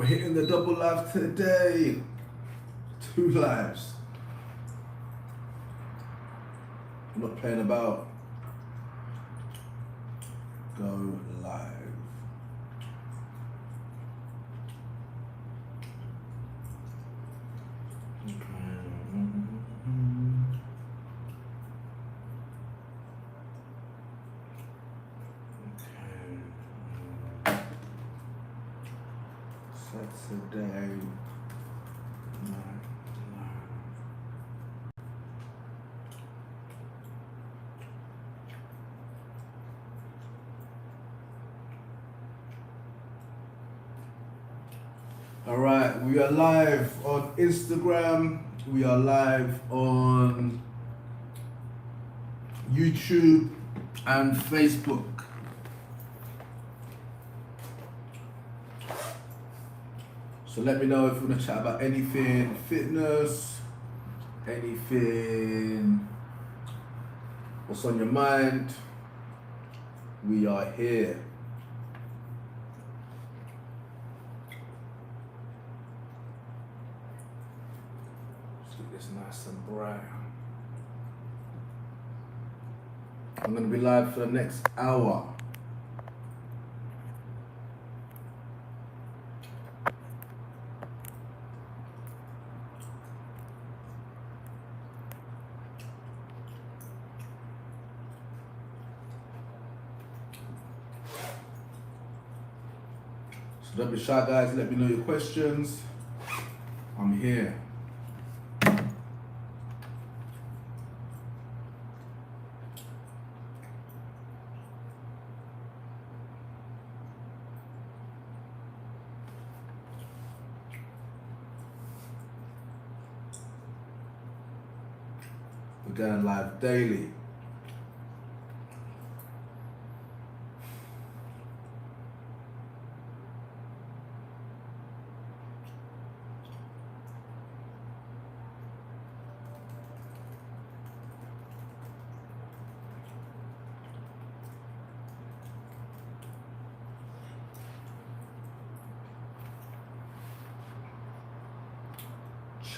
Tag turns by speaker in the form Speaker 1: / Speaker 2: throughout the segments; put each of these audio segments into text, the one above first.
Speaker 1: We're hitting the double live today. 2 lives. I'm not playing about. Go live. Saturday. All right, we are live on Instagram. We are live on YouTube and Facebook. So let me know if you want to chat about anything fitness, anything, what's on your mind. We are here. Let's get this nice and bright. I'm going to be live for the next hour. So don't be shy, guys. Let me know your questions. I'm here. We're going live daily.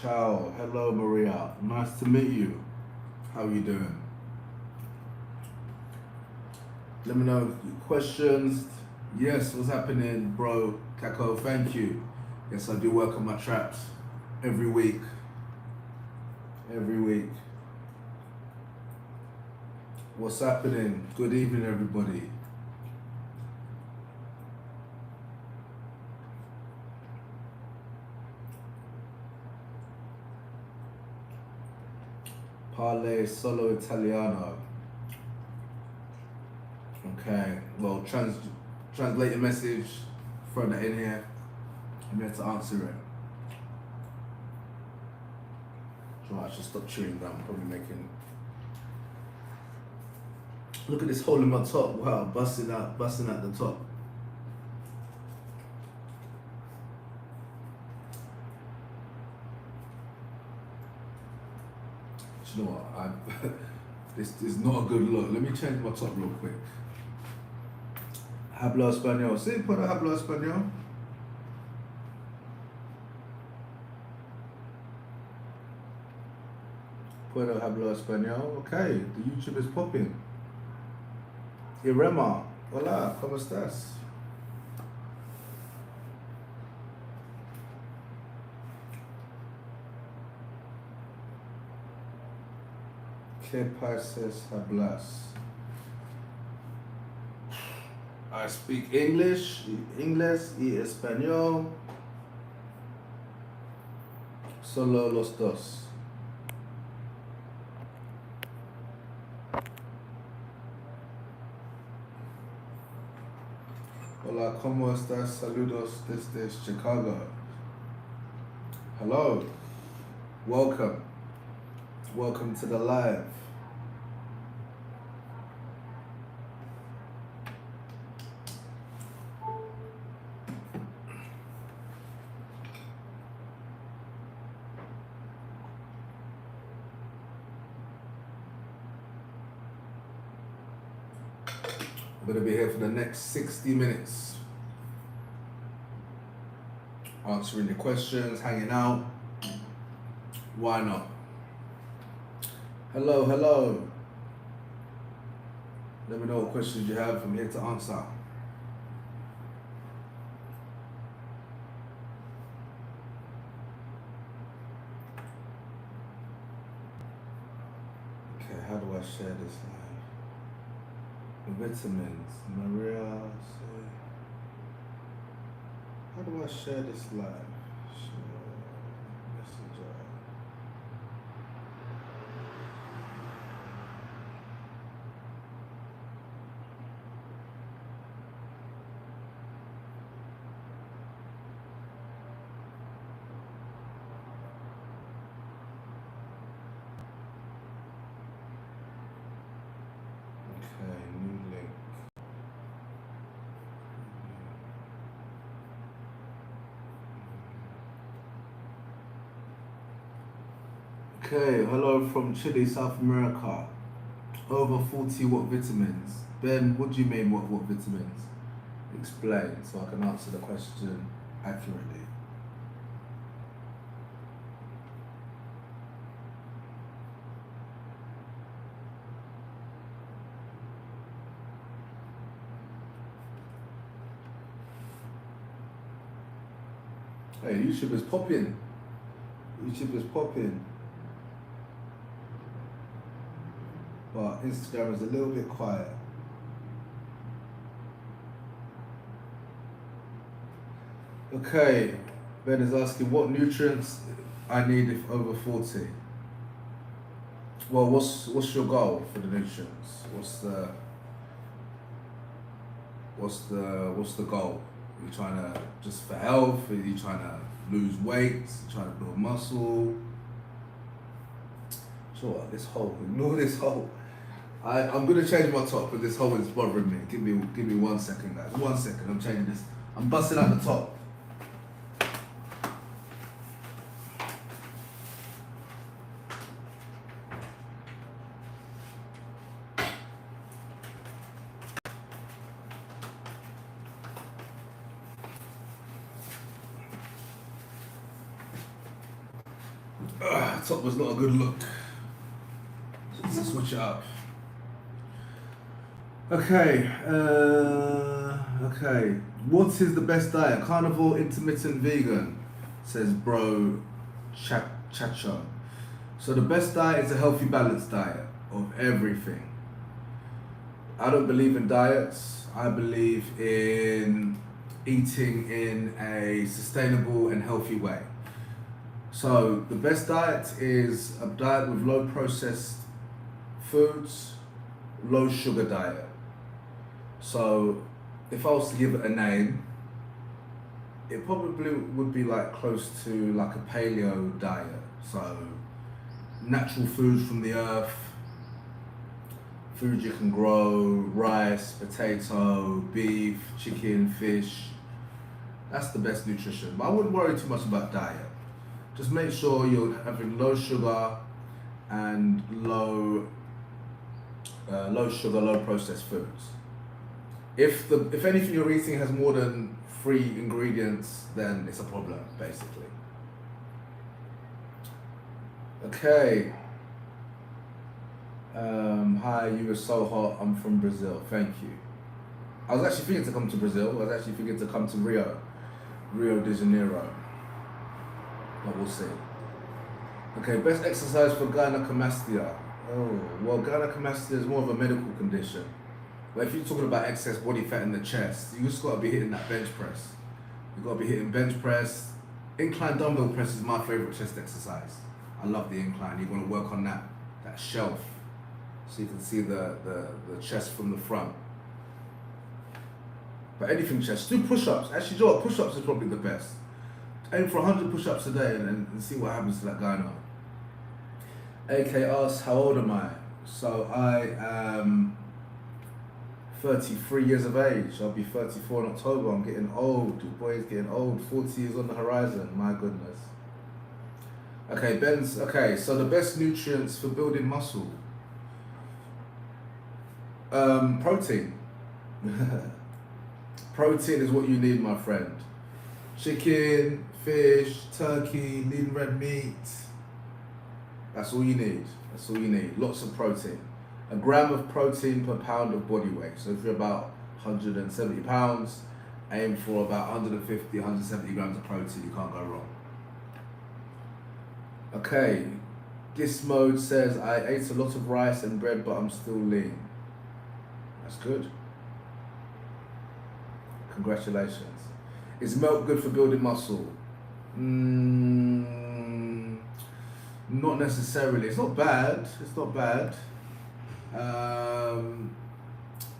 Speaker 1: Ciao. Hello, Maria. Nice to meet you. How are you doing? Let me know your questions. Yes, what's happening, bro? Kako, thank you. Yes, I do work on my traps every week. Every week. What's happening? Good evening, everybody. Parle solo Italiano. Okay, well, translate your message, throw that in here. I'm here to answer it. So I should stop chewing gum, probably making. Look at this hole in my top. Wow, busting out the top. You know what? This is not a good look. Let me change my top real quick. Hablo español. Sí, puedo hablar español. Puedo hablar español. Okay, the YouTube is popping. Irema, hola, ¿cómo estás? ¿Qué países hablas? I speak English y español. Solo los dos. Hola, ¿cómo estás? Saludos desde Chicago. Hello. Welcome. Welcome to the live. I'm going to be here for the next 60 minutes. answering your questions, hanging out. Why not? Hello, hello. Let me know what questions you have. I'm here to answer. Okay, how do I share this live? The vitamins. Maria, how do I share this live? Share messenger. Okay, new link. Okay, hello from Chile, South America. Over 40 what vitamins? Ben, what do you mean what vitamins? Explain so I can answer the question accurately. Hey, YouTube is popping. YouTube is popping. But Instagram is a little bit quiet. Okay, Ben is asking what nutrients I need if over 40. Well, what's your goal for the nutrients? What's the goal? Are you trying to just for health? Are you trying to lose weight? Are you trying to build muscle? Sure, this hole. Ignore this hole. I'm gonna change my top because this hole is bothering me. Give me 1 second, guys. 1 second. I'm changing this. I'm busting out the top. Top was not a good look. So let's switch it up. Okay. Okay. What is the best diet? Carnivore, intermittent, vegan, says bro Chacho. So the best diet is a healthy, balanced diet of everything. I don't believe in diets. I believe in eating in a sustainable and healthy way. So the best diet is a diet with low processed foods, low sugar diet. So if I was to give it a name, it probably would be like close to like a paleo diet. So natural foods from the earth, food you can grow, rice, potato, beef, chicken, fish. That's the best nutrition. But I wouldn't worry too much about diet. Just make sure you're having low sugar and low sugar, low processed foods. If anything you're eating has more than 3 ingredients, then it's a problem, basically. Okay. Hi, you were so hot. I'm from Brazil. Thank you. I was actually thinking to come to Brazil. I was actually thinking to come to Rio de Janeiro. But we'll see. Okay, best exercise for gynecomastia. Oh, well, gynecomastia is more of a medical condition. But if you're talking about excess body fat in the chest, you just got to be hitting that bench press. You got to be hitting bench press. Incline dumbbell press is my favorite chest exercise. I love the incline. You're going to work on that shelf so you can see the chest from the front. But anything chest, do push-ups. Actually, you know what? Push-ups is probably the best. Aim for 100 push-ups a day and see what happens to that gyno. AK asks, how old am I? So I am 33 years of age. I'll be 34 in October. I'm getting old. The boy's getting old. 40 is on the horizon. My goodness. Okay, Ben's. Okay, so the best nutrients for building muscle. Protein. Protein is what you need, my friend. Chicken, fish, turkey, lean red meat. That's all you need. That's all you need. Lots of protein. A gram of protein per pound of body weight. So if you're about 170 pounds, aim for about 150, 170 grams of protein. You can't go wrong. Okay. This mode says, I ate a lot of rice and bread, but I'm still lean. That's good. Congratulations. Is milk good for building muscle? Not necessarily. It's not bad. It's not bad.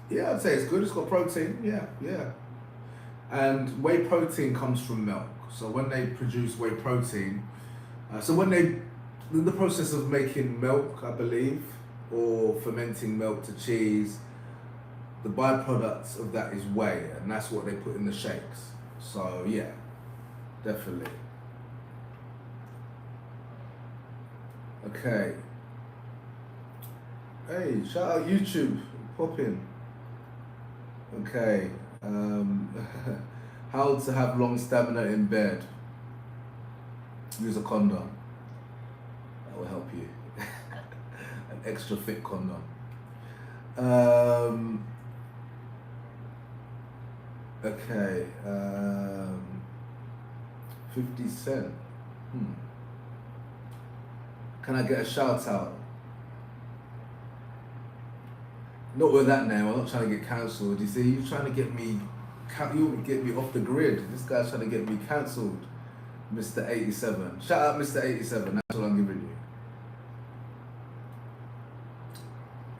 Speaker 1: Yeah, I'd say it's good. It's got protein. Yeah. And whey protein comes from milk. So when they produce whey protein, in the process of making milk, I believe, or fermenting milk to cheese, the byproducts of that is whey, and that's what they put in the shakes. So yeah, definitely. Okay. Hey, shout out YouTube, pop in. Okay. How to have long stamina in bed. Use a condom. That will help you. An extra thick condom. 50 Cent. Can I get a shout out? Not with that name. I'm not trying to get cancelled. You see, you're trying to get me. You want to get me off the grid. This guy's trying to get me cancelled. Mr. 87. Shout out Mr. 87. That's what I'm giving you.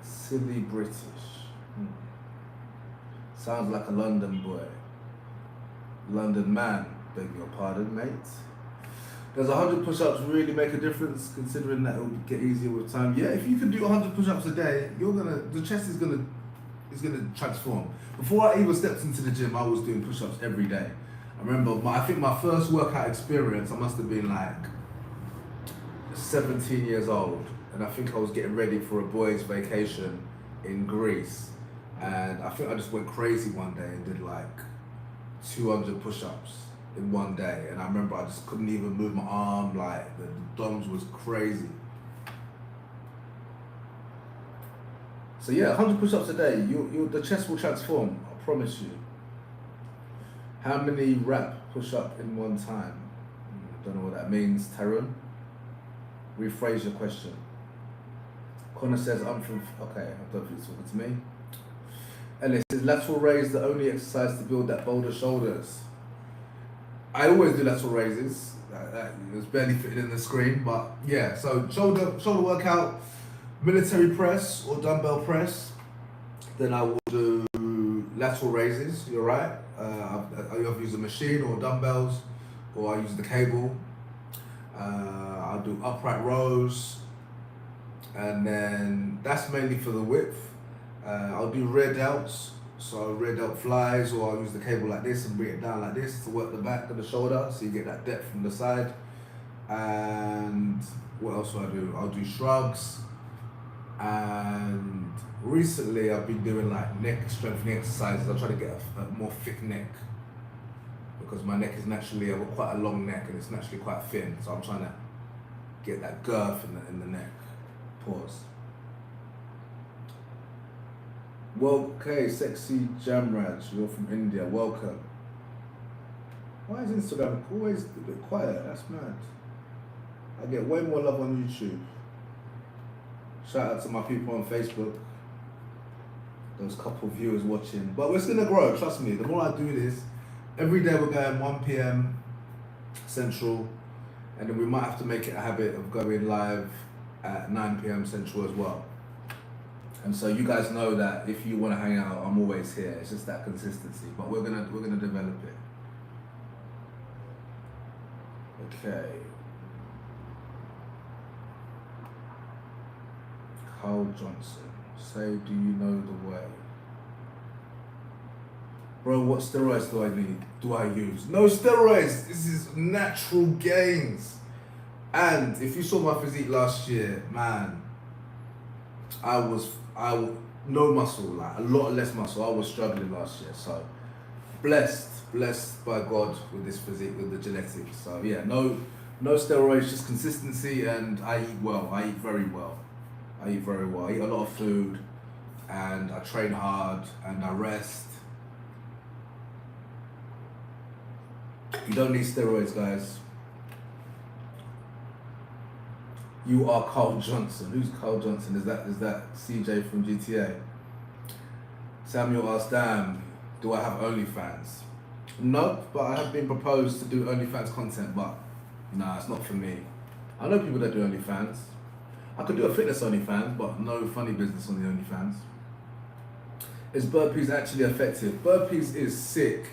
Speaker 1: Silly British. Sounds like a London boy. London man. Beg your pardon, mate. Does 100 push-ups really make a difference, considering that it will get easier with time? Yeah, if you can do 100 push-ups a day, the chest is gonna transform. Before I even stepped into the gym, I was doing push-ups every day. I remember, I think my first workout experience, I must have been like 17 years old, and I think I was getting ready for a boys' vacation in Greece, and I think I just went crazy one day and did like 200 push-ups in one day, and I remember I just couldn't even move my arm, like the DOMS was crazy. So yeah, 100 push-ups a day, the chest will transform, I promise you. How many rep push-up in one time? Don't know what that means, Tarun. Rephrase your question. Connor says, I'm from, okay, I don't think it's talking to me. Ellis, is lateral raise the only exercise to build that boulder shoulders? I always do lateral raises. That was barely fitting in the screen, but yeah. So shoulder workout, military press or dumbbell press. Then I will do lateral raises. You're right. I either use a machine or dumbbells, or I use the cable. I'll do upright rows, and then that's mainly for the width. I'll do rear delts. So rear delt flies, or I'll use the cable like this and bring it down like this to work the back of the shoulder, so you get that depth from the side. And what else do I do? I'll do shrugs. And recently I've been doing like neck strengthening exercises. I'm trying to get a more thick neck, because my neck is naturally, I've got quite a long neck and it's naturally quite thin. So I'm trying to get that girth in the neck. Pause. Well, okay, sexy Jamraj, you're from India, welcome. Why is Instagram always a bit quiet? That's mad. I get way more love on YouTube. Shout out to my people on Facebook. Those couple viewers watching. But it's gonna grow, trust me. The more I do this, every day we're going 1 p.m. Central, and then we might have to make it a habit of going live at 9 p.m. Central as well. And so you guys know that if you want to hang out, I'm always here. It's just that consistency. But we're gonna develop it. Okay. Carl Johnson, say, do you know the way? Bro, what steroids do I use? No steroids. This is natural gains. And if you saw my physique last year, man, I no muscle, like a lot less muscle. I was struggling last year, so blessed blessed by God with this physique, with the genetics. So yeah, no steroids, just consistency, and I eat well. I eat very well. I eat very well. I eat a lot of food, and I train hard, and I rest. You don't need steroids, guys. You are Carl Johnson. Who's Carl Johnson? Is that CJ from GTA? Samuel asked, damn, do I have OnlyFans? No, but I have been proposed to do OnlyFans content, but nah, it's not for me. I know people that do OnlyFans. I could do a fitness OnlyFans, but no funny business on the OnlyFans. Is burpees actually effective? Burpees is sick.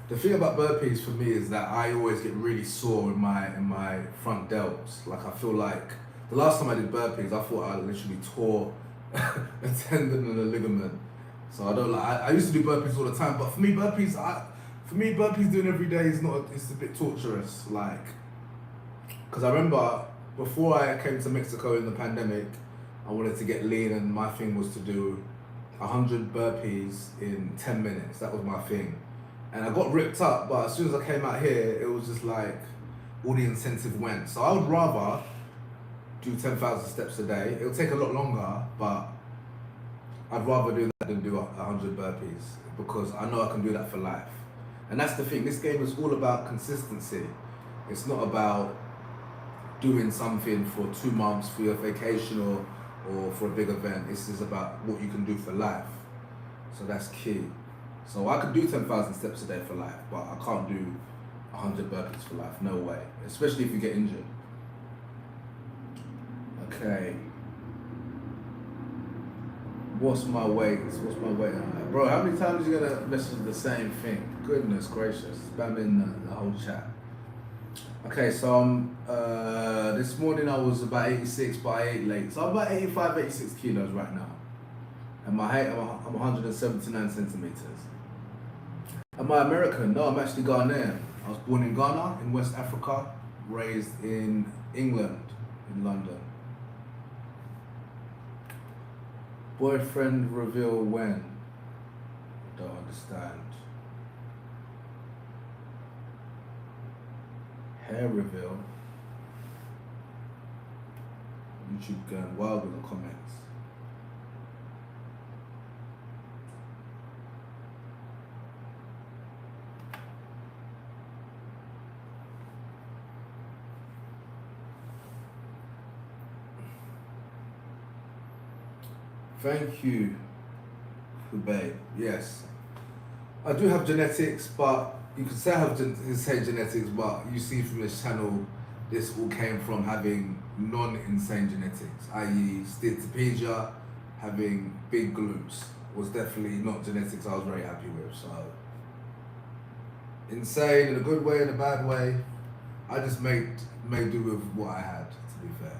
Speaker 1: The thing about burpees for me is that I always get really sore in my front delts. Like I feel like the last time I did burpees, I thought I literally tore a tendon and a ligament. So I don't like. I used to do burpees all the time, but for me burpees doing every day is not. It's a bit torturous. Like, because I remember before I came to Mexico in the pandemic, I wanted to get lean, and my thing was to do 100 burpees in 10 minutes. That was my thing. And I got ripped up, but as soon as I came out here, it was just like all the incentive went. So I would rather do 10,000 steps a day. It'll take a lot longer, but I'd rather do that than do 100 burpees because I know I can do that for life. And that's the thing, this game is all about consistency. It's not about doing something for 2 months for your vacation or for a big event. This is about what you can do for life. So that's key. So I could do 10,000 steps a day for life, but I can't do 100 burpees for life, no way. Especially if you get injured. Okay. What's my weight? Bro, how many times are you gonna message the same thing? Goodness gracious, spamming the whole chat. Okay, so this morning I was about 86, but I ate late. So I'm about 85, 86 kilos right now. And my height, I'm 179 centimeters. Am I American? No, I'm actually Ghanaian. I was born in Ghana, in West Africa, raised in England, in London. Boyfriend reveal when? Don't understand. Hair reveal. YouTube going wild with the comments. Thank you, Hubei. Yes, I do have genetics, but you could say I have genetics, but you see from this channel, this all came from having non-insane genetics, i.e. steatopedia, having big glutes was definitely not genetics I was very happy with. So, insane in a good way, in a bad way, I just made do with what I had, to be fair.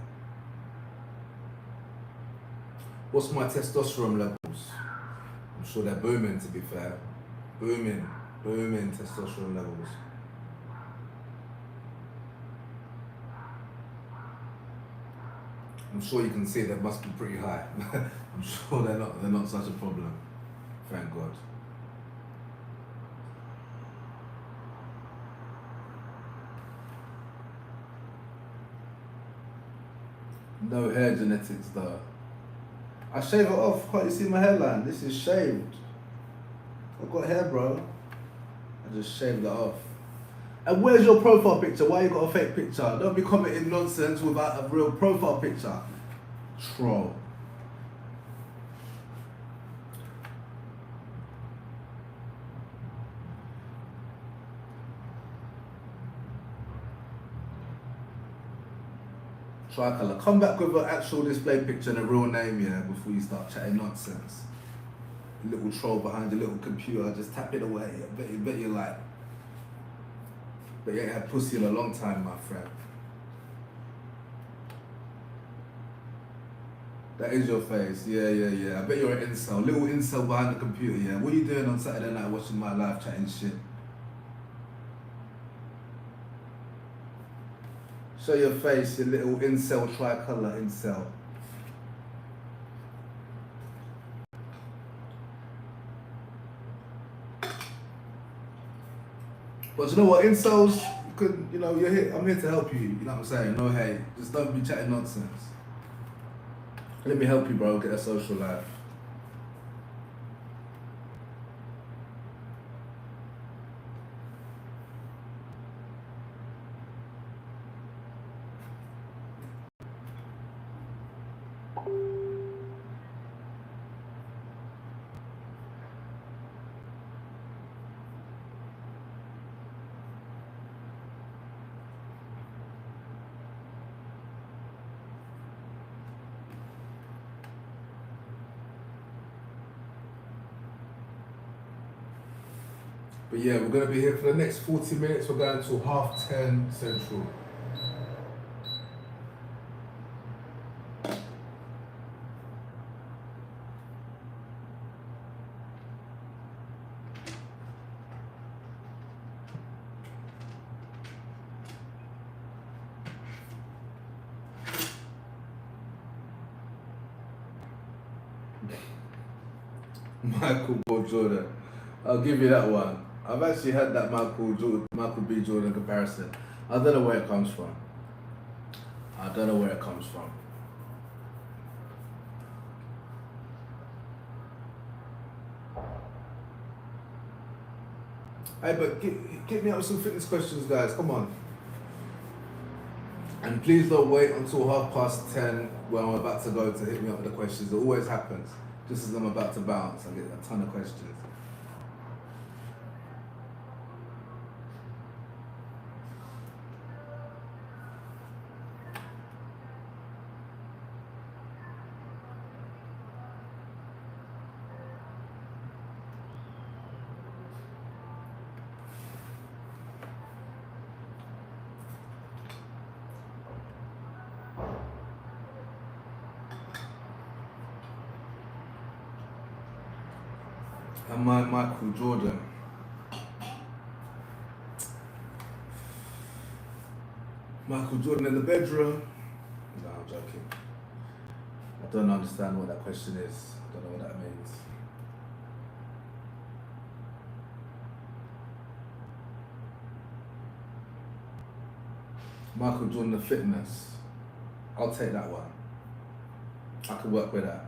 Speaker 1: What's my testosterone levels? I'm sure they're booming, to be fair. Booming testosterone levels. I'm sure you can see they must be pretty high. I'm sure they're not such a problem. Thank God. No hair genetics though. I shave it off. Can't you see my hairline? This is shaved. I've got hair, bro. I just shaved it off. And where's your profile picture? Why you got a fake picture? Don't be commenting nonsense without a real profile picture. Troll. Tricolour. Come back with an actual display picture and a real name, yeah, before you start chatting nonsense. A little troll behind your little computer, just tap it away. I bet you like. But you ain't had pussy in a long time, my friend. That is your face, yeah. I bet you're an incel. Little incel behind the computer, yeah. What are you doing on Saturday night watching my live chatting shit? Show your face, you little incel, tricolour incel. But you know what, incels, you could, you know, you're here. I'm here to help you. You know what I'm saying? No hate. Just don't be chatting nonsense. Let me help you, bro. Get a social life. But yeah, we're gonna be here for the next 40 minutes. We're going till 10:30 Central. Michael B. Jordan. I'll give you that one. I've actually had that Michael B. Jordan comparison. I don't know where it comes from. I don't know where it comes from. Hey, but get me up with some fitness questions, guys. Come on. And please don't wait until 10:30 when I'm about to go to hit me up with the questions. It always happens. Just as I'm about to bounce, I get a ton of questions. And Michael Jordan. Michael Jordan in the bedroom. No, I'm joking. I don't understand what that question is. I don't know what that means. Michael Jordan, the fitness. I'll take that one. I can work with that.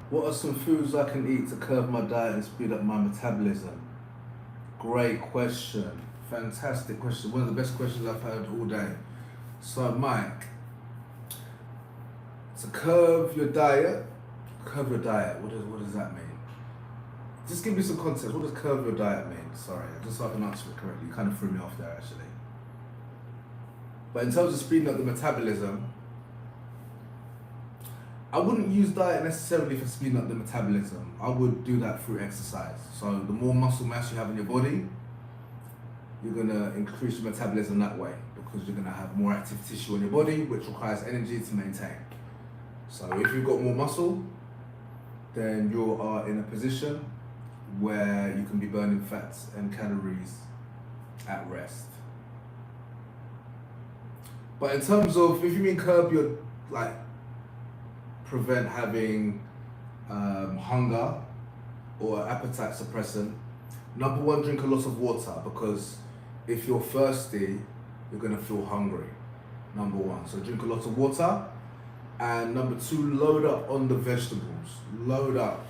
Speaker 1: What are some foods I can eat to curb my diet and speed up my metabolism? Great question. Fantastic question. One of the best questions I've heard all day. So, Mike, to curb your diet, what does that mean? Just give me some context. What does curb your diet mean? Sorry, just so I can answer it correctly. You kind of threw me off there, actually. But in terms of speeding up the metabolism, I wouldn't use diet necessarily for speeding up the metabolism. I would do that through exercise. So the more muscle mass you have in your body, you're gonna increase your metabolism that way because you're gonna have more active tissue in your body, which requires energy to maintain. So if you've got more muscle, then you are in a position where you can be burning fats and calories at rest. But in terms of, if you mean curb your, prevent having hunger or appetite suppressant, number one, drink a lot of water, because if you're thirsty, you're gonna feel hungry, number one. So drink a lot of water. And number two, load up on the vegetables. Load up.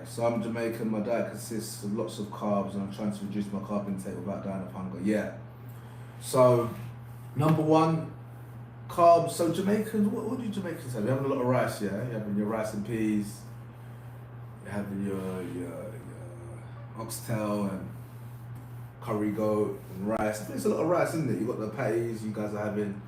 Speaker 1: So I'm Jamaican, my diet consists of lots of carbs and I'm trying to reduce my carb intake without dying of hunger. Yeah. So, number one, carbs. So Jamaicans, what do Jamaicans have? You're having a lot of rice, yeah? You're having your rice and peas, you're having your oxtail and curry goat and rice. I think it's a lot of rice, isn't it? You've got the patties you guys are having.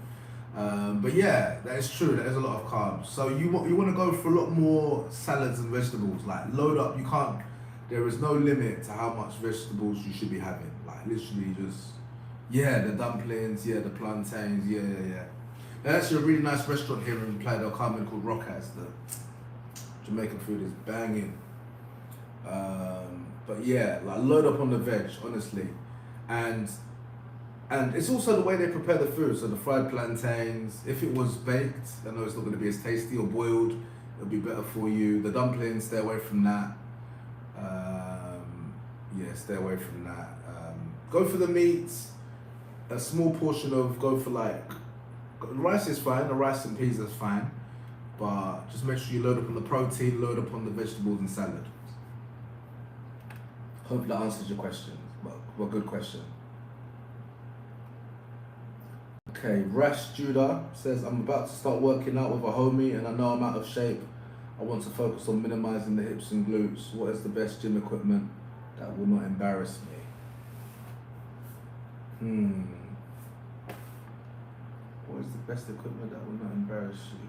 Speaker 1: But yeah, that is true. There is a lot of carbs. So you want to go for a lot more salads and vegetables. Like load up. You can't. There is no limit to how much vegetables you should be having. Like literally just the dumplings, the plantains, There's actually a really nice restaurant here in Playa del Carmen called Rockaz. The Jamaican food is banging. But yeah, like load up on the veg, honestly, and it's also the way they prepare the food. So the fried plantains, if it was baked, I know it's not going to be as tasty, or boiled, it'll be better for you. The dumplings, stay away from that. Yeah, stay away from that. Go for the meats. A small portion of, go for like, rice is fine, the rice and peas is fine, but just make sure you load up on the protein, load up on the vegetables and salad. Hope that answers your question. Well, good question. Okay, Rash Judah says, I'm about to start working out with a homie and I know I'm out of shape. I want to focus on minimizing the hips and glutes. What is the best gym equipment that will not embarrass me? What is the best equipment that will not embarrass you?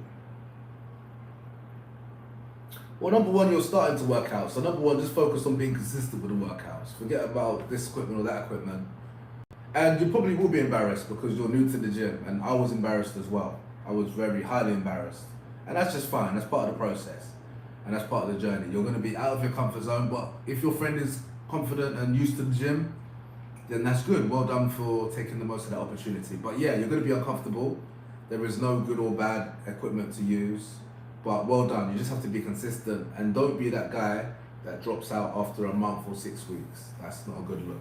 Speaker 1: Well, number one, you're starting to work out. So number one, just focus on being consistent with the workouts. Forget about this equipment or that equipment. And you probably will be embarrassed because you're new to the gym. And I was embarrassed as well. I was very highly embarrassed. And that's just fine. That's part of the process. And that's part of the journey. You're going to be out of your comfort zone. But if your friend is confident and used to the gym, then that's good. Well done for taking the most of that opportunity. But yeah, you're going to be uncomfortable. There is no good or bad equipment to use. But well done. You just have to be consistent. And don't be that guy that drops out after a month or 6 weeks. That's not a good look.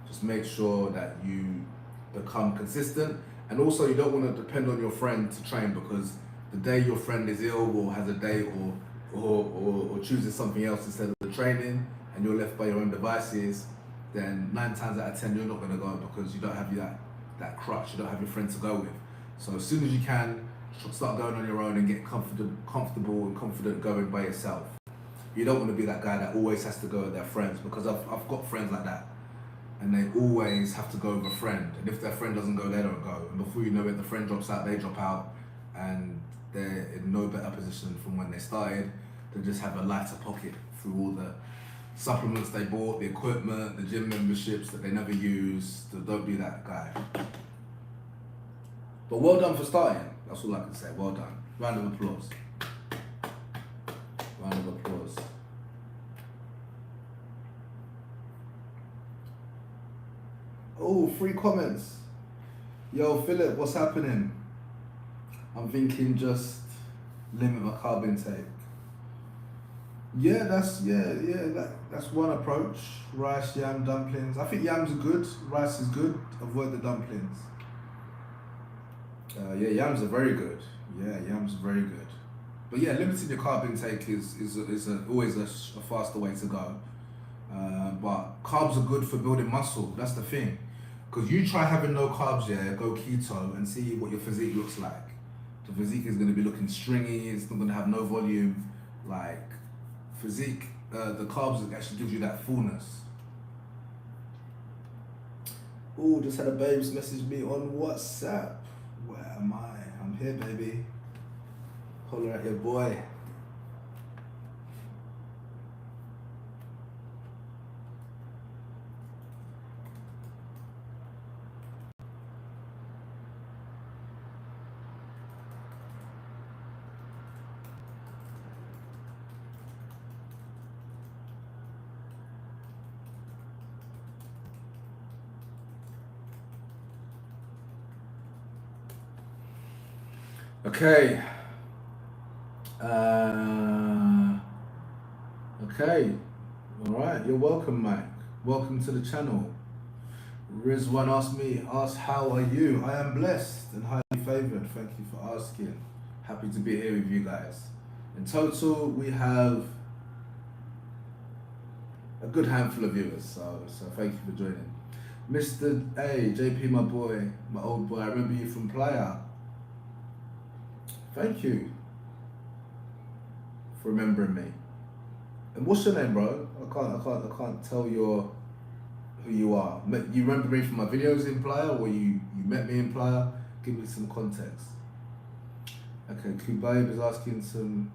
Speaker 1: Just make sure that you become consistent. And also you don't want to depend on your friend to train, because the day your friend is ill or has a day or chooses something else instead of the training and you're left by your own devices, then 9 times out of 10 you're not going to go because you don't have that crutch, you don't have your friend to go with. So as soon as you can, start going on your own and get comfortable and confident going by yourself. You don't want to be that guy that always has to go with their friends, because I've got friends like that. And they always have to go with a friend. And if their friend doesn't go, they don't go. And before you know it, the friend drops out, they drop out. And they're in no better position from when they started. They just have a lighter pocket through all the supplements they bought, the equipment, the gym memberships that they never use. So don't be that guy. But well done for starting. That's all I can say. Well done. Round of applause. Round of applause. Oh, 3 comments. Yo, Philip, what's happening? I'm thinking just limit my carb intake. Yeah, that's one approach. Rice, yam, dumplings. I think yams are good. Rice is good. Avoid the dumplings. Yeah, yams are very good. Yeah, yams are very good. But yeah, limiting your carb intake is always a faster way to go. But carbs are good for building muscle. That's the thing. Because you try having no carbs, go keto and see what your physique looks like. The physique is going to be looking stringy. It's not going to have no volume. Like physique, the carbs actually gives you that fullness. Oh, just had a babes message me on WhatsApp. Where am I? I'm here, baby. Holler at your boy. Okay. Okay. All right. You're welcome, Mike. Welcome to the channel. Rizwan asked how are you? I am blessed and highly favored. Thank you for asking. Happy to be here with you guys. In total, we have a good handful of viewers. So thank you for joining. Mr. A, JP, my boy, my old boy. I remember you from Playa. Thank you for remembering me. And what's your name, bro? I can't tell who you are. You remember me from my videos in Playa, or you met me in Playa? Give me some context. Okay, Kubaib is asking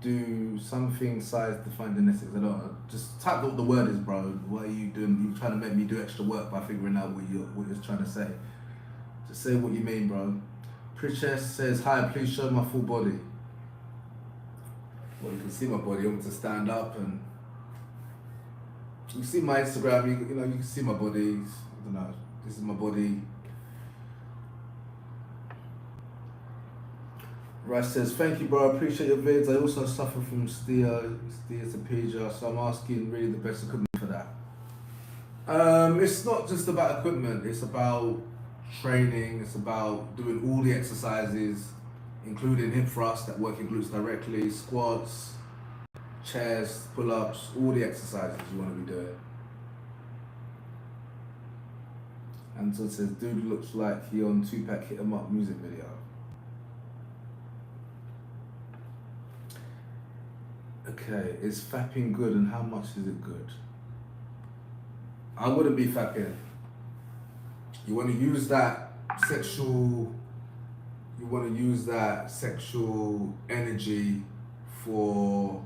Speaker 1: do something size define genetics. I don't know. Just type what the word is, bro. What are you doing? You're trying to make me do extra work by figuring out what you're trying to say. Just say what you mean, bro. Princess says, hi, please show my full body. Well, you can see my body. I want to stand up, and you see my Instagram. You know, you can see my body. I don't know. This is my body. Rice says, thank you, bro. I appreciate your vids. I also suffer from steatopedia, so I'm asking really the best equipment for that. It's not just about equipment. It's about training. It's about doing all the exercises, including hip thrusts that work your glutes directly, squats, chest, pull-ups, all the exercises you want to be doing. And so it says, dude looks like he on Tupac Hit 'Em Up music video. Okay, is fapping good and how much is it good? I wouldn't be fapping. You want to use that sexual energy for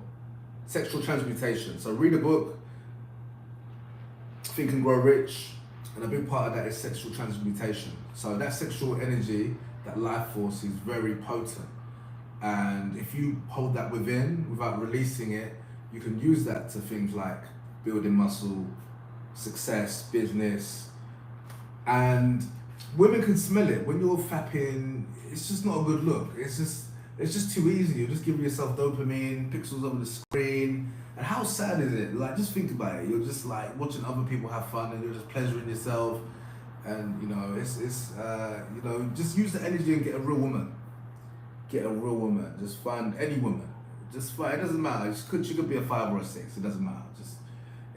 Speaker 1: sexual transmutation. So read a book, Think and Grow Rich, and a big part of that is sexual transmutation. So that sexual energy, that life force is very potent. And if you hold that within, without releasing it, you can use that to things like building muscle, success, business. And women can smell it. When you're fapping, it's just not a good look. It's just too easy. You're just giving yourself dopamine, pixels on the screen. And how sad is it? Like, just think about it. You're just like watching other people have fun and you're just pleasuring yourself. And you know, you know, just use the energy and get a real woman. Get a real woman. Just find any woman. Just find, it doesn't matter. She could be a 5 or a 6. It doesn't matter. Just,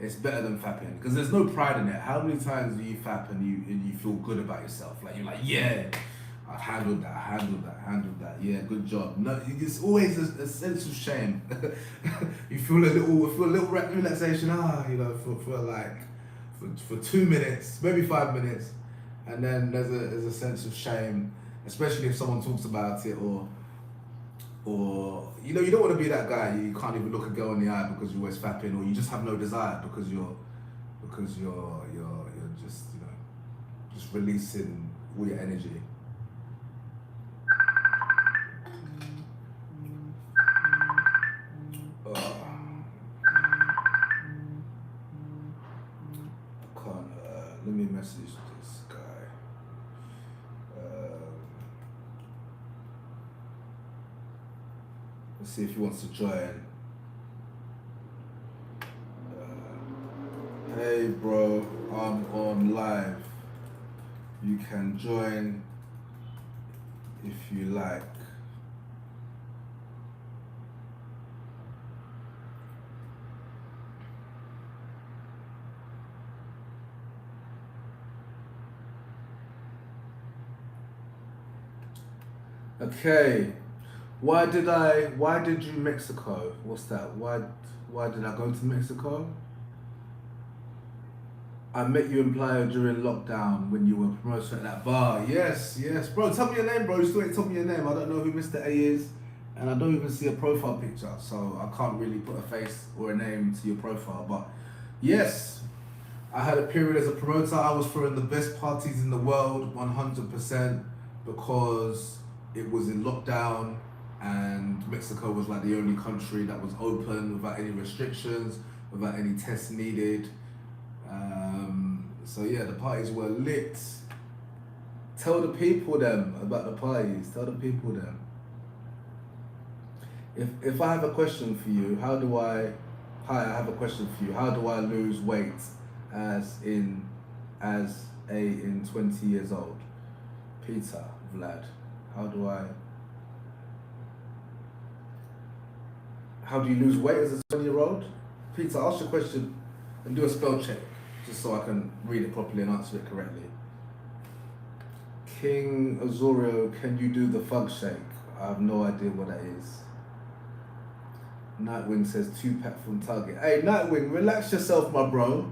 Speaker 1: it's better than fapping because there's no pride in it. How many times do you fap and you feel good about yourself? Like you're like, yeah, I handled that. Yeah, good job. No, it's always a sense of shame. You feel a little relaxation. You know, for 2 minutes, maybe 5 minutes, and then there's a sense of shame, especially if someone talks about it or you know, you don't want to be that guy. You can't even look a girl in the eye because you're always fapping, or you just have no desire because you're just, you know, just releasing all your energy. I can't. Let me message this guy. Let's see if he wants to join. Hey bro, I'm on live. You can join if you like. Okay. Why did you Mexico? What's that? Why did I go to Mexico? I met you in Playa during lockdown when you were promoting at that bar. Yes. Bro, tell me your name, bro. You still ain't told me your name. I don't know who Mr. A is, and I don't even see a profile picture, so I can't really put a face or a name to your profile. But yes, I had a period as a promoter. I was throwing the best parties in the world, 100%, because it was in lockdown. And Mexico was like the only country that was open without any restrictions, without any tests needed. So yeah, the parties were lit. Tell the people them about the parties. Tell the people them. If I have a question for you, I have a question for you. How do I lose weight as in 20 years old? Peter, Vlad, how do you lose weight as a 20-year-old? Peter, ask your question and do a spell check, just so I can read it properly and answer it correctly. King Azorio, can you do the fug shake? I have no idea what that is. Nightwing says 2-pack from Target. Hey, Nightwing, relax yourself, my bro.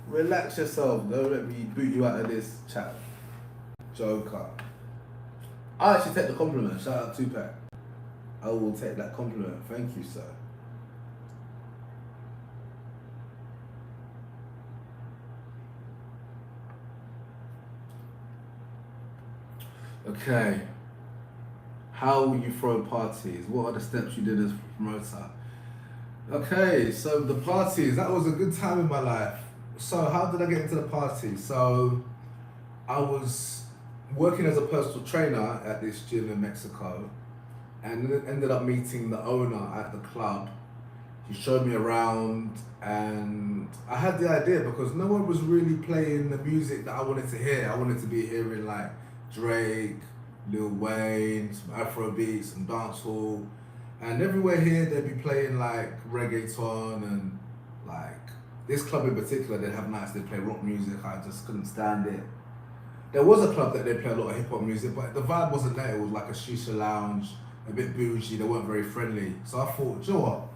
Speaker 1: Relax yourself. Don't let me boot you out of this chat. Joker. I actually take the compliment. Shout out 2-pack. I will take that compliment. Thank you, sir. Okay. How you throw parties? What are the steps you did as promoter? Okay, so the parties, that was a good time in my life. So how did I get into the party? So I was working as a personal trainer at this gym in Mexico and ended up meeting the owner at the club. He showed me around and I had the idea because no one was really playing the music that I wanted to hear. I wanted to be hearing like Drake, Lil Wayne, some Afrobeat, some dancehall. And everywhere here they'd be playing like reggaeton and like this club in particular, they'd have nights they'd play rock music. I just couldn't stand it. There was a club that they play a lot of hip hop music, but the vibe wasn't there. It was like a shisha lounge, a bit bougie. They weren't very friendly. So I thought, do you know what?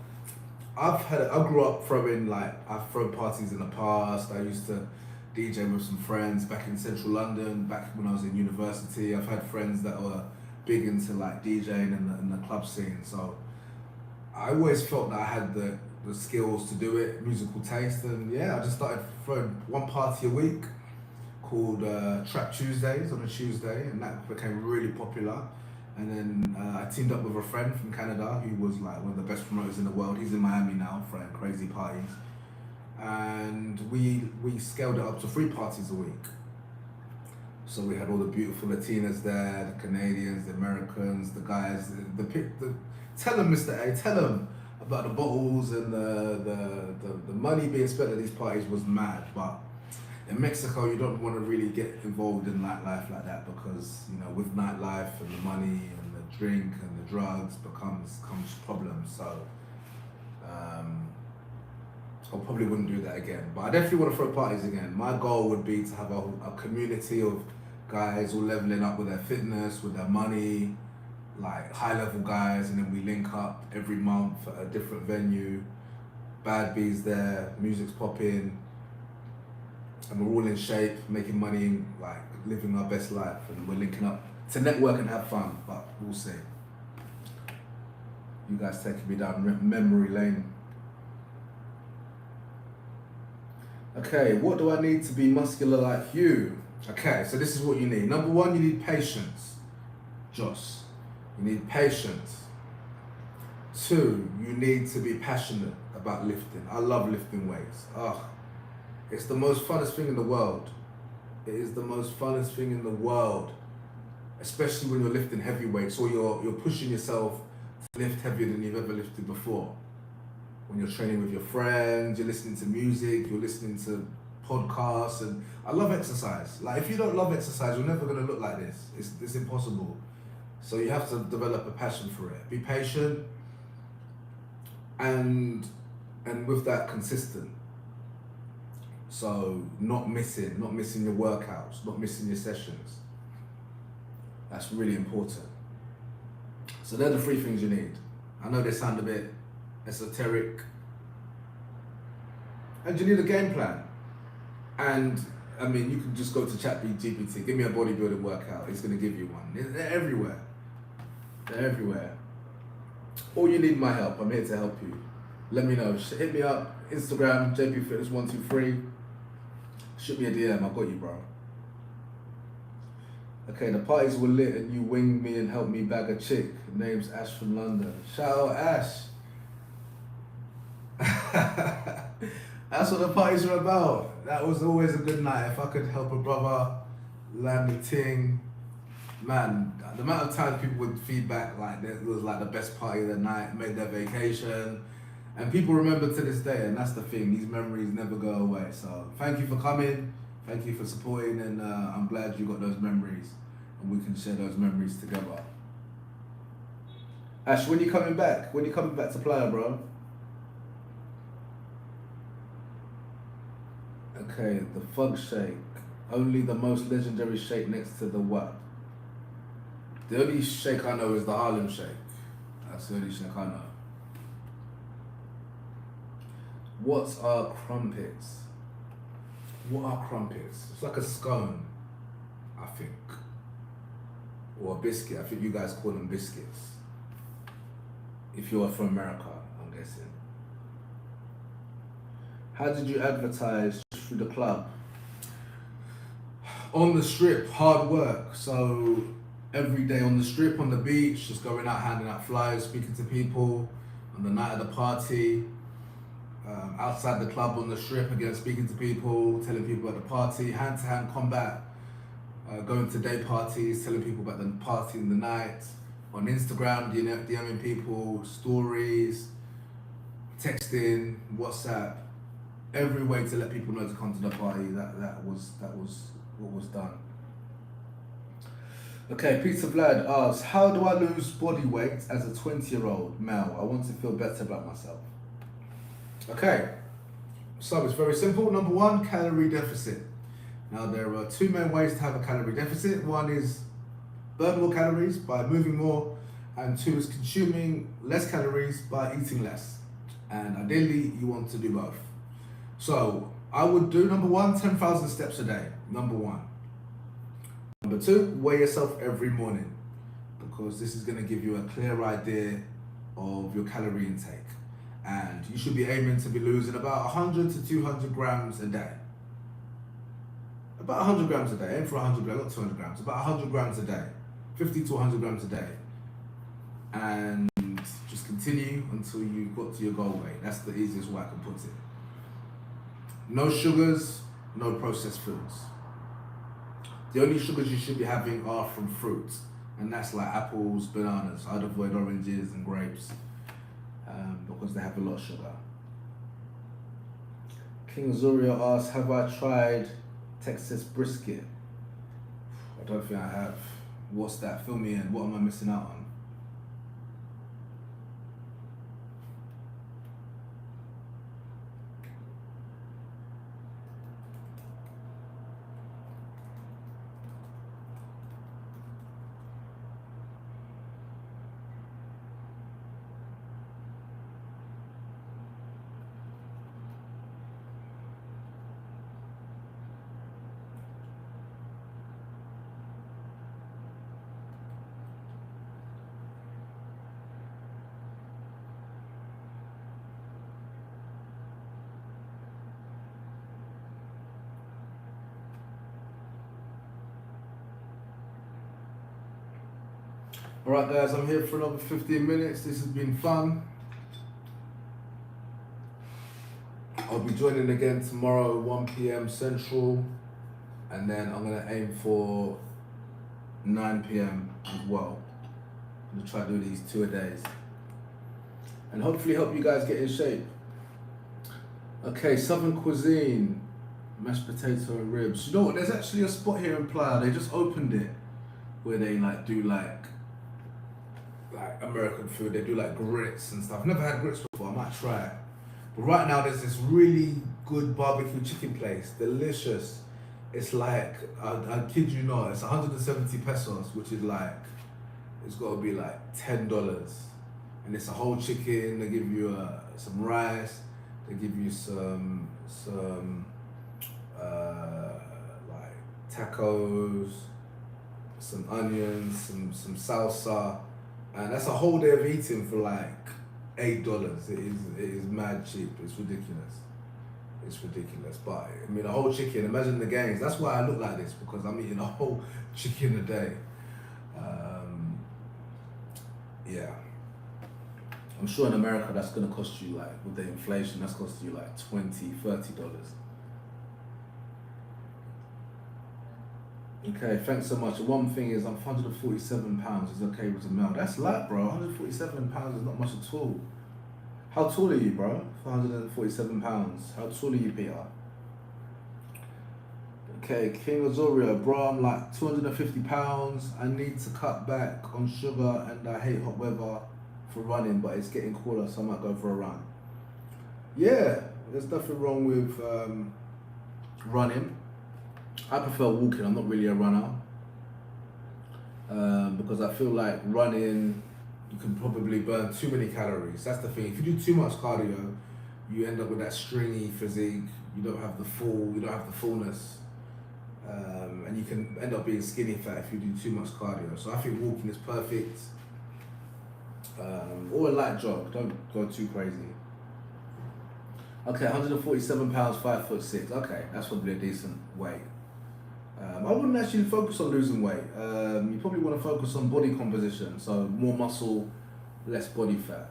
Speaker 1: I grew up I've thrown parties in the past. I used to DJ with some friends back in central London, back when I was in university. I've had friends that were big into like DJing in the club scene. So I always felt that I had the skills to do it, musical taste. And yeah, I just started throwing one party a week called Trap Tuesdays on a Tuesday, and that became really popular. And then I teamed up with a friend from Canada who was like one of the best promoters in the world. He's in Miami now, throwing crazy parties. And we scaled it up to 3 parties a week. So we had all the beautiful Latinas there, the Canadians, the Americans, the guys, tell them, Mr. A, tell them about the bottles and the money being spent at these parties was mad. But in Mexico, you don't want to really get involved in nightlife like that because, you know, with nightlife and the money and the drink and the drugs comes problems. So I probably wouldn't do that again. But I definitely want to throw parties again. My goal would be to have a community of guys all leveling up with their fitness, with their money, like high level guys, and then we link up every month at a different venue. Bad bees there, music's popping, and we're all in shape, making money, like living our best life, and we're linking up to network and have fun, but we'll see. You guys taking me down memory lane. Okay, what do I need to be muscular like you? Okay, so this is what you need. Number 1, you need patience. Joss, you need patience. 2, you need to be passionate about lifting. I love lifting weights. It's the most funnest thing in the world. It is the most funnest thing in the world, especially when you're lifting heavy weights or you're pushing yourself to lift heavier than you've ever lifted before. When you're training with your friends, you're listening to music, you're listening to podcasts, and I love exercise. Like if you don't love exercise, you're never gonna look like this. It's impossible. So you have to develop a passion for it. Be patient, and with that consistent. So not missing your workouts, not missing your sessions. That's really important. So they're the 3 things you need. I know they sound a bit esoteric. And you need a game plan. And I mean, you can just go to ChatGPT, give me a bodybuilding workout, it's gonna give you one. They're everywhere. They're everywhere. Or you need my help, I'm here to help you. Let me know, hit me up, Instagram, JPFitness123. Shoot me a DM, I got you, bro. Okay, the parties were lit and you winged me and helped me bag a chick. Her name's Ash from London. Shout out Ash. That's what the parties are about. That was always a good night. If I could help a brother land the ting, man, the amount of times people would feedback like it was like the best party of the night, made their vacation, and people remember to this day. And that's the thing; these memories never go away. So thank you for coming, thank you for supporting, and I'm glad you got those memories, and we can share those memories together. Ash, when you coming back? When you coming back to Playa, bro? Okay, the Fug Shake. Only the most legendary shake next to the what? The only shake I know is the Harlem Shake. That's the only shake I know. What are crumpets? What are crumpets? It's like a scone, I think. Or a biscuit. I think you guys call them biscuits. If you're from America, I'm guessing. How did you advertise through the club? On the strip, hard work. So every day on the strip, on the beach, just going out, handing out flyers, speaking to people on the night of the party, outside the club on the strip, again, speaking to people, telling people about the party, hand-to-hand combat, going to day parties, telling people about the party in the night, on Instagram, DMing people, stories, texting, WhatsApp, every way to let people know to come to the party. That was what was done. Okay, Peter Vlad asks, how do I lose body weight as a 20-year-old male? I want to feel better about myself. Okay, so it's very simple. Number one, calorie deficit. Now there are two main ways to have a calorie deficit. One is burn more calories by moving more, and two is consuming less calories by eating less. And ideally, you want to do both. So I would do, number one, 10,000 steps a day, number one. Number two, weigh yourself every morning, because this is going to give you a clear idea of your calorie intake. And you should be aiming to be losing about 100 to 200 grams a day. About 100 grams a day, aim for 100 grams, not 200 grams, about 100 grams a day, 50 to 100 grams a day. And just continue until you've got to your goal weight. That's the easiest way I can put it. No sugars, no processed foods. The only sugars you should be having are from fruits, and that's like apples, bananas. I'd avoid oranges and grapes because they have a lot of sugar. King Azuria asks, have I tried Texas brisket? I don't think I have. What's that? Fill me in. What am I missing out on? Alright guys, I'm here for another 15 minutes. This has been fun. I'll be joining again tomorrow, 1 p.m. Central, and then I'm going to aim for 9 p.m. as well. I'm going to try to do these 2 a days and hopefully help you guys get in shape. Okay, Southern cuisine, mashed potato and ribs. You know what, there's actually a spot here in Playa, they just opened it, where they do American food. They do like grits and stuff. I've never had grits before, I might try it. But right now there's this really good barbecue chicken place, delicious. It's like, I kid you not, it's 170 pesos, which is like, it's got to be like $10. And it's a whole chicken. They give you some rice, they give you some like tacos, some onions, some salsa. And that's a whole day of eating for like $8. It is mad cheap. It's ridiculous. It's ridiculous. But I mean, a whole chicken. Imagine the gains. That's why I look like this, because I'm eating a whole chicken a day. Yeah. I'm sure in America that's gonna cost you, like, with the inflation, that's costing you like $20, $30. Okay, thanks so much. One thing is, I'm 147 pounds. Is okay with a male. That's light, bro. 147 pounds is not much at all. How tall are you, bro? 147 pounds. How tall are you, Peter? Okay, King Azuria, bro, I'm like 250 pounds. I need to cut back on sugar and I hate hot weather for running, but it's getting cooler, so I might go for a run. Yeah, there's nothing wrong with running. I prefer walking. I'm not really a runner because I feel like running, you can probably burn too many calories. That's the thing. If you do too much cardio, you end up with that stringy physique. You don't have the fullness, and you can end up being skinny fat if you do too much cardio. So I think walking is perfect, or a light jog. Don't go too crazy. Okay, 147 pounds, 5'6". Okay, that's probably a decent weight. I wouldn't actually focus on losing weight. You probably want to focus on body composition, so more muscle, less body fat.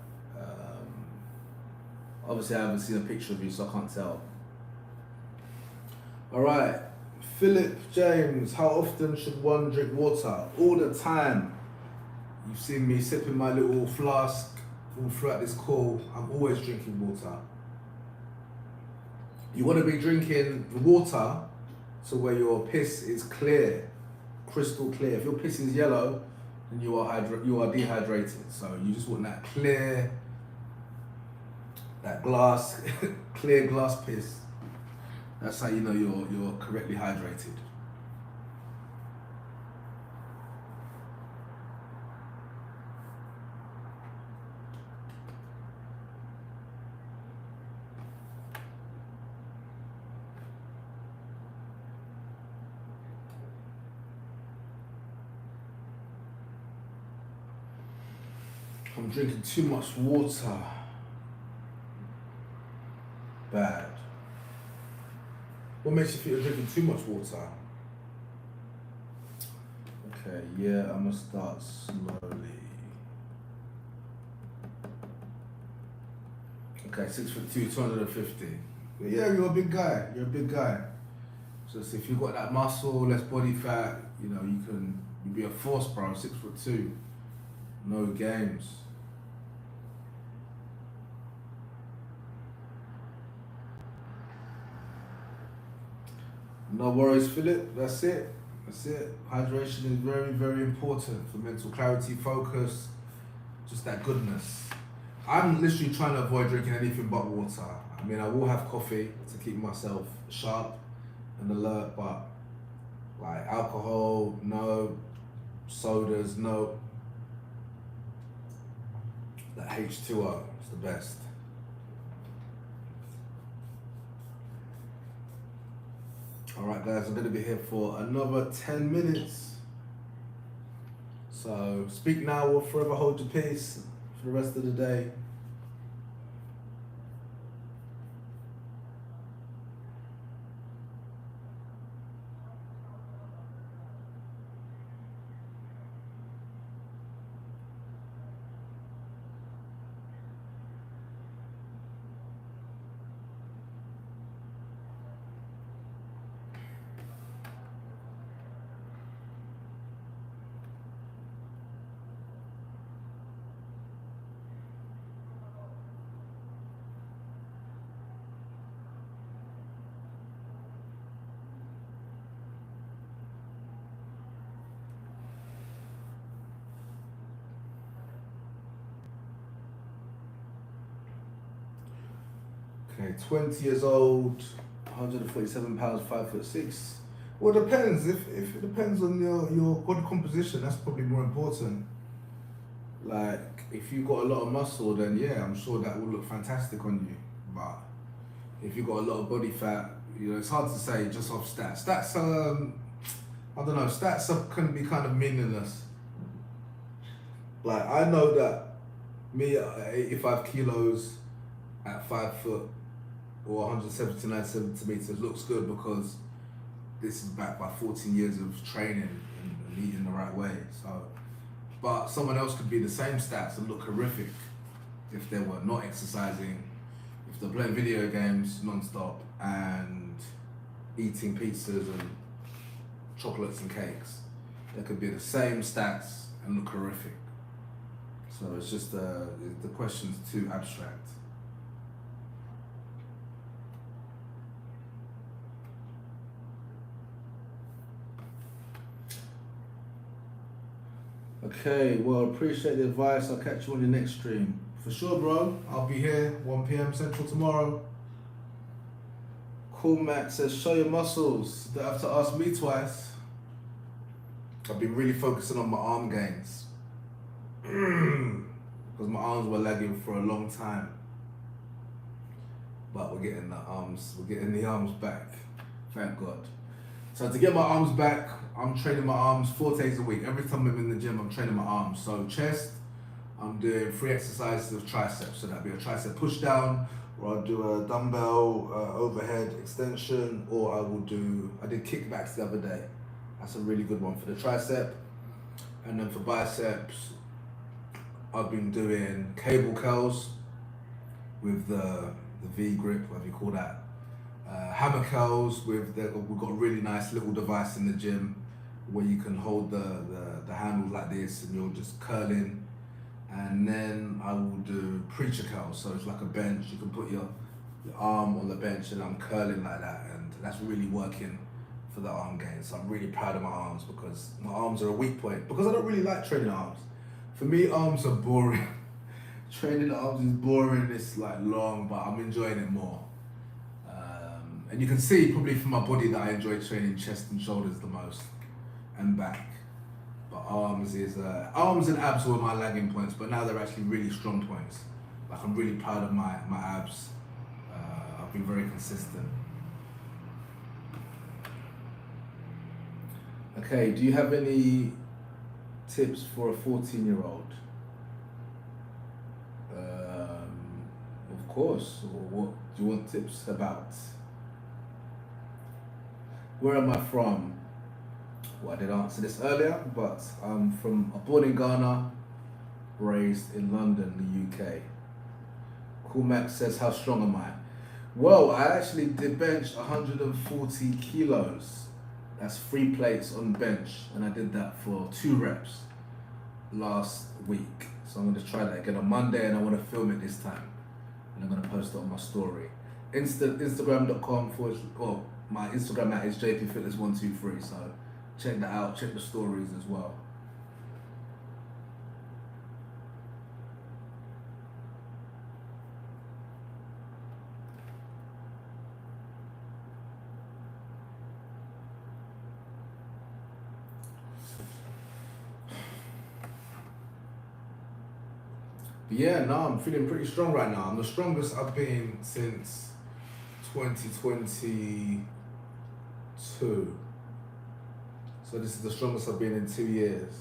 Speaker 1: Obviously, I haven't seen a picture of you, so I can't tell. All right, Philip James, how often should one drink water? All the time. You've seen me sipping my little flask all throughout this call. I'm always drinking water. You want to be drinking water so where your piss is clear, crystal clear. If your piss is yellow, then you are dehydrated. So you just want that clear, that glass, clear glass piss. That's how you know you're correctly hydrated. I'm drinking too much water. Bad. What makes you feel you're drinking too much water? Okay, yeah, I'm gonna start slowly. Okay, 6'2", 250. But yeah, you're a big guy. You're a big guy. So if you've got that muscle, less body fat, you know, you'll be a force, bro. 6'2". No games. No worries, Philip. That's it. That's it. Hydration is very, very important for mental clarity, focus, just that goodness. I'm literally trying to avoid drinking anything but water. I mean, I will have coffee to keep myself sharp and alert, but like alcohol, no. Sodas, no. That H2O is the best. Alright guys, I'm going to be here for another 10 minutes. So speak now or forever hold your peace for the rest of the day. Okay, 20 years old, 147 pounds, 5'6". Well, it depends. If it depends on your body composition, that's probably more important. Like, if you've got a lot of muscle, then yeah, I'm sure that will look fantastic on you. But if you've got a lot of body fat, you know, it's hard to say just off stats. Stats, I don't know, stats can be kind of meaningless. Like, I know that me at 85 kilos at 5 foot or 179 centimeters looks good because this is backed by 14 years of training and eating the right way. So, but someone else could be the same stats and look horrific if they were not exercising, if they're playing video games non-stop and eating pizzas and chocolates and cakes. They could be the same stats and look horrific. So it's just the question's too abstract. Okay, well, appreciate the advice. I'll catch you on your next stream. For sure, bro. I'll be here 1 p.m. Central tomorrow. Cool Matt says, show your muscles. Don't have to ask me twice. I've been really focusing on my arm gains. Because my arms were lagging for a long time. But we're getting the arms back. Thank God. So to get my arms back, I'm training my arms 4 days a week. Every time I'm in the gym, I'm training my arms. So chest, I'm doing 3 exercises of triceps. So that'd be a tricep push down, or I'll do a dumbbell overhead extension, or I did kickbacks the other day. That's a really good one for the tricep. And then for biceps, I've been doing cable curls with the V grip, whatever you call that. Hammer curls we've got a really nice little device in the gym where you can hold the handles like this and you're just curling. And then I will do preacher curls, so it's like a bench. You can put your arm on the bench and I'm curling like that, and that's really working for the arm gain. So I'm really proud of my arms because my arms are a weak point because I don't really like training arms. For me, arms are boring. Training arms is boring, it's like long, but I'm enjoying it more. And you can see probably from my body that I enjoy training chest and shoulders the most and back. But arms and abs were my lagging points, but now they're actually really strong points. Like I'm really proud of my abs. I've been very consistent. Okay, do you have any tips for a 14-year-old? Of course. What do you want tips about? Where am I from? Well, I did answer this earlier, but I'm born in Ghana, raised in London, the UK. Cool Max says, how strong am I? Well, I actually did bench 140 kilos. That's 3 plates on bench, and I did that for 2 reps last week. So I'm going to try that again on Monday, and I want to film it this time. And I'm going to post it on my story. Instagram.com or my Instagram at is jpfitness123, so check that out, check the stories as well. But yeah, no, I'm feeling pretty strong right now. I'm the strongest I've been since 2022. So this is the strongest I've been in 2 years.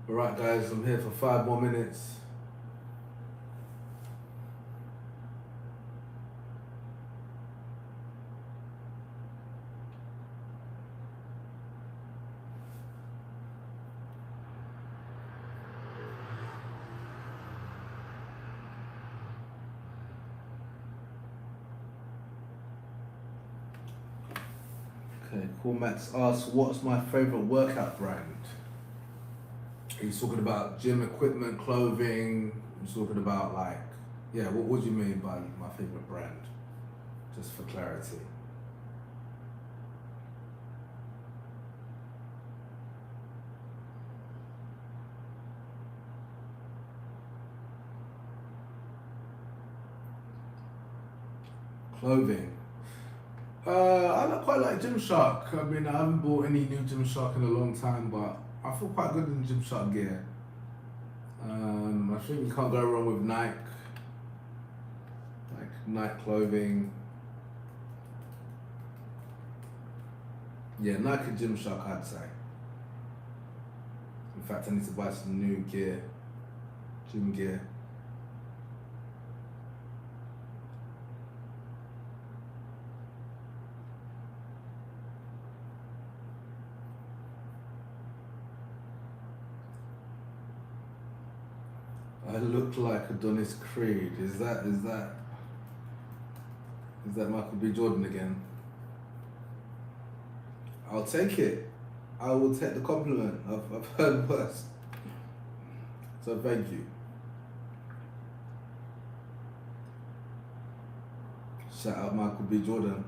Speaker 1: Alright guys, I'm here for 5 more minutes. Okay, Cool Max asks, what's my favourite workout brand? He's talking about gym equipment, clothing. He's talking about what do you mean by my favorite brand? Just for clarity. Clothing. I quite like Gymshark. I mean, I haven't bought any new Gymshark in a long time, but I feel quite good in Gymshark gear. I think you can't go wrong with Nike. Like Nike clothing. Yeah, Nike and Gymshark, I'd say. In fact, I need to buy some new gear, gym gear. I look like Adonis Creed. Is that Michael B. Jordan again? I'll take it. I will take the compliment. I've heard worse. So thank you. Shout out Michael B. Jordan.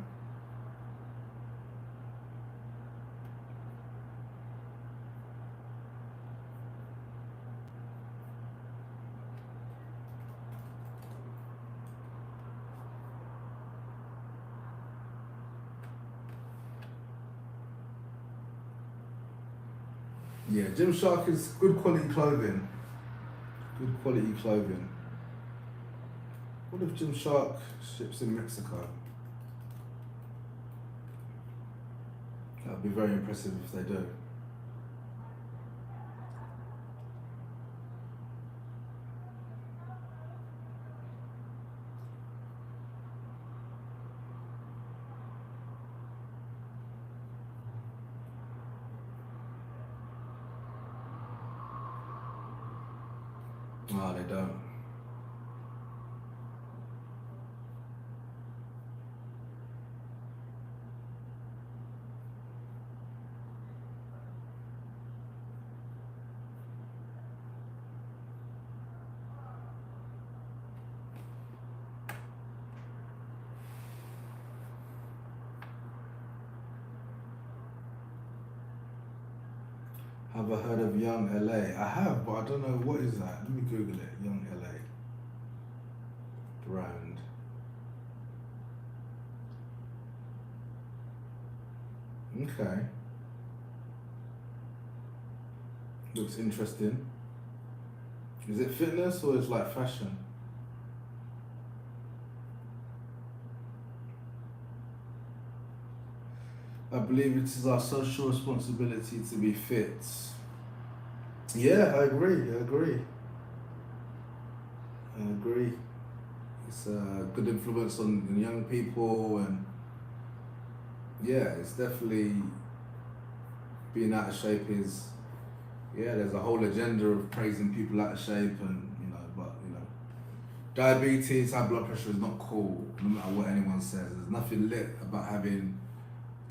Speaker 1: Yeah, Gymshark is good quality clothing. Good quality clothing. What if Gymshark ships in Mexico? That would be very impressive if they do. No, they don't. Have I heard of Young LA? I have, but I don't know what is that. Let me Google it. Young LA brand. Okay. Looks interesting. Is it fitness or is it like fashion? I believe it is our social responsibility to be fit. Yeah, I agree. It's a good influence on young people, and yeah, it's definitely being out of shape is, yeah, there's a whole agenda of praising people out of shape, and but diabetes, high blood pressure is not cool, no matter what anyone says. There's nothing lit about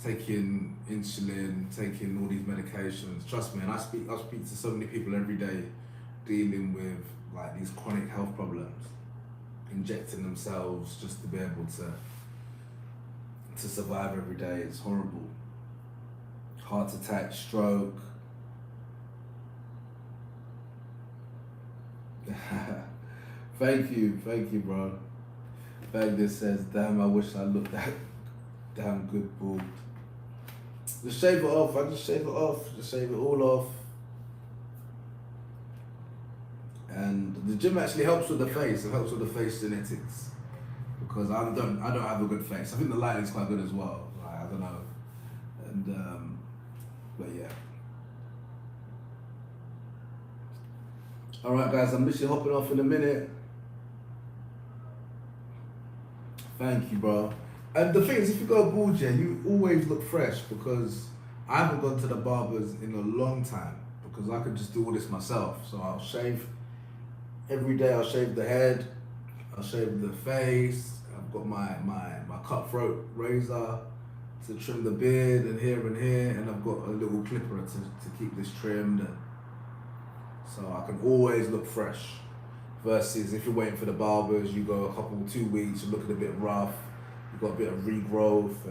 Speaker 1: taking insulin, taking all these medications. Trust me, and I speak to so many people every day dealing with like these chronic health problems, injecting themselves just to be able to survive every day. It's horrible. Heart attack, stroke. Thank you, bro. Bagdis says, damn, I wish I looked that damn good bald. Just shave it off. I just shave it off. Just shave it all off. And the gym actually helps with the face. It helps with the face genetics, because I don't have a good face. I think the lighting's quite good as well. I don't know. And but yeah. All right, guys. I'm literally hopping off in a minute. Thank you, bro. And the thing is, if you go bald, yeah, you always look fresh, because I haven't gone to the barbers in a long time, because I could just do all this myself. So I'll shave every day. I'll shave the head, I'll shave the face. I've got my cutthroat razor to trim the beard and here, and I've got a little clipper to keep this trimmed. And so I can always look fresh. Versus if you're waiting for the barbers, you go 2 weeks, you're looking a bit rough. You've got a bit of regrowth,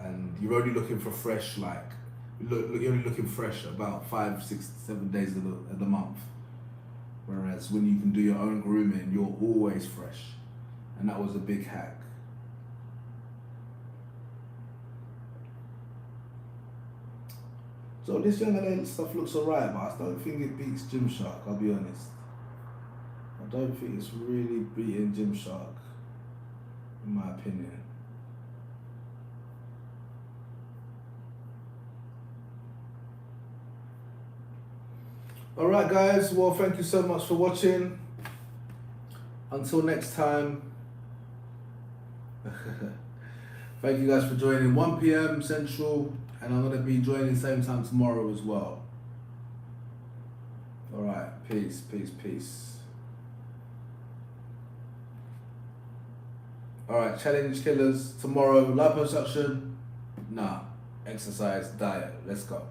Speaker 1: and you're only looking for fresh, you're only looking fresh about 5, 6, 7 days of the month. Whereas when you can do your own grooming, you're always fresh. And that was a big hack. So this Young LA stuff looks alright, but I don't think it beats Gymshark, I'll be honest. I don't think it's really beating Gymshark, in my opinion. Alright guys, well, thank you so much for watching. Until next time. Thank you guys for joining. 1 PM Central, and I'm going to be joining same time tomorrow as well. Alright, peace. Alright, challenge killers tomorrow. Live production? Nah. Exercise, diet. Let's go.